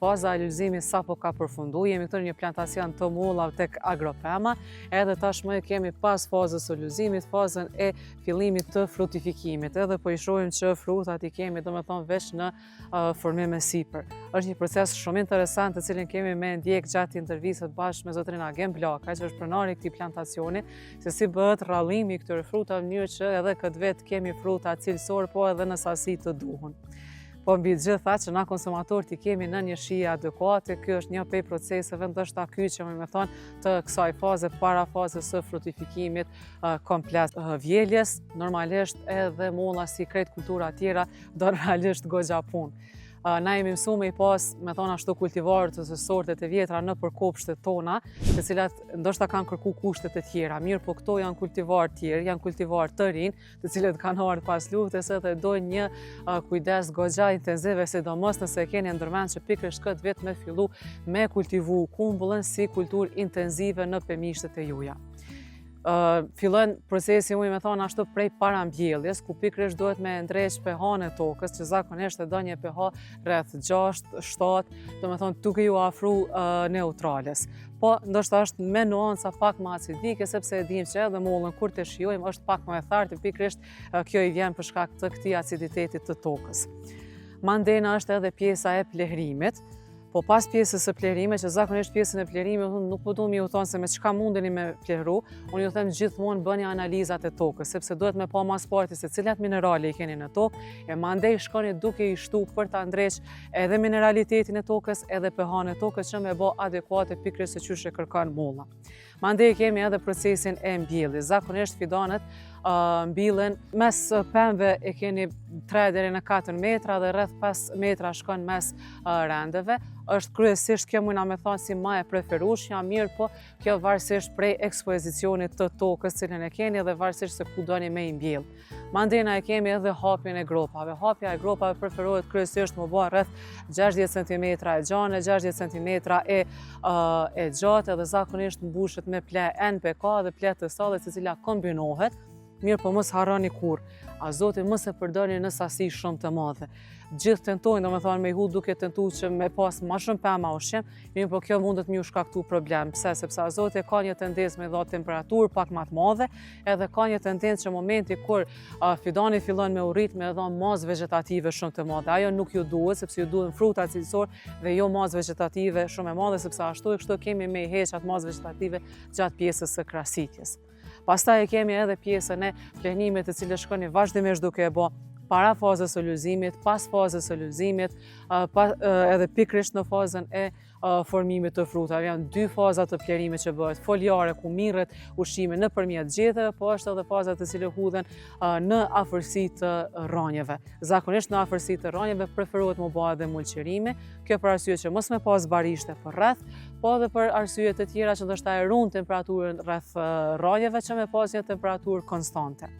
faza e lulëzimit sapo ka përfundu, jemi këtu në një plantacion të mollave tek Agropema, edhe tashmë kemi pas fazës së lulëzimit, fazën e fillimit të frutifikimit, edhe po i shohim që frutat i kemi domethënë veç në formim sipër. Është një proces shumë interesant të cilin kemi me ndjek gjatë intervistës bashkë me zotrin Agem Blaka, që është pronari i këtij plantacioni, se si bëhet rrallimi i këtyre frutave në mënyrë që edhe këtë vit kemi fruta cilësor, po edhe në sasi të duhur. Po mbi gjitha që na konsumatorët i kemi në një shije adekuate, ky është një prej proceseve ndoshta kyçemi me thonë të kësaj faze para fazës së frutifikimit komplet vjeljes. Normalisht edhe molla si krejt kultura tjera do realisht goxha punë. Na jemi mësuar me i pas, me thonë ashtu, kultivarët ose sortet e vjetra në përkopshtet tona, të cilat ndoshta kanë kërku kushtet e tjera. Mirë, po këto janë kultivarë tjerë, janë kultivarë të rinj, të cilët kanë ardhur pas luftës dhe dojnë një kujdes goxha intenzive, sidomos nëse e keni ndërmend që pikërisht këtë vit me fillu me kultivu kumbullën si kulturë intenzive në pemishtet e juaja. Fillon procesi, me thonë ashtu, prej parambjelljes, ku pikërisht duhet me ndreq pH-n e tokës, që zakonisht e do një pH rreth 6-7, do me thonë duke ju afru neutrales. Po, ndoshta është me nuanca pak më acidike, sepse e dim që edhe mollën kur të shijojmë është pak më e thartë, pikërisht kjo i vjen për shkak të këtij aciditetit të tokës. Mandena është edhe pjesa e plehrimit. Po pas pjesës së plehrime, që zakonisht pjesën e plehrime nuk po du mi ju thonë se me çka mundeni me plehru, unë ju them gjithmonë bëni analizat e tokës, sepse duhet me pa mas parti se cilat minerale i keni në tokë, e mandej shkoni duke i shtu për ta ndreq edhe mineralitetin e tokës, edhe pH-n e tokës që me bë adekuate pikërisht se çysh e kërkon molla. Mandej kemi edhe procesin e mbjelljes. Zakonisht fidanët mbillen mes pemëve e keni 3 deri në 4 metra dhe rreth 5 metra shkon mes rendeve. Është kryesisht kjo mujna me thonë si ma e preferueshja, mirë, po kjo varësisht prej ekspozicionit të tokës cilën e keni dhe varësisht se ku doni me i mbjell. Mandena e kemi edhe hapjen e gropave. Hapja e gropave preferohet kryesisht më bëhet rreth 60 cm e gjane, 60 cm e gjatë, edhe zakonisht mbushet me ple NPK dhe ple të sallit, e cila kombinohet. Mirë, po mos harroni kur azotin mos e përdorni në sasi shumë të madhe. Gjithë tentojnë, domethënë me i hu duke tentuar që me pas më shumë pemë ushqim, mirë, po kjo mundet me ju shkaktu problem. Pse? Sepse azoti ka një tendencë me dha temperaturë pak më të madhe, edhe ka një tendencë që momenti kur fidani fillon me u rrit me dha mazë vegetative shumë të madhe. Ajo nuk ju duhet, sepse ju duhen fruta cilësor dhe jo mazë vegetative shumë e madhe, sepse ashtu e kështu kemi me i heq atë mazë vegetative gjatë pjesës së krasitjes. Pastaj e kemi edhe pjesën e plehnimit, të cilës shkoni vazhdimisht duke e bë para fazës së lulëzimit, pas fazës së lulëzimit, edhe pikërisht në fazën e formimit të frutave. Janë 2 faza të plerimit që bëhet foliare, ku mirret ushqimi nëpërmjet gjetëve, po është edhe faza të cilë hudhen në afërsi të rronjeve. Zakonisht në afërsi të rronjeve preferohet më bëhet edhe mulqërimi, kjo për arsye që mos me pas barishte për rreth, po edhe për arsye të tjera që ndoshta e ruan temperaturën rreth rronjeve, që me pas një temperaturë konstante.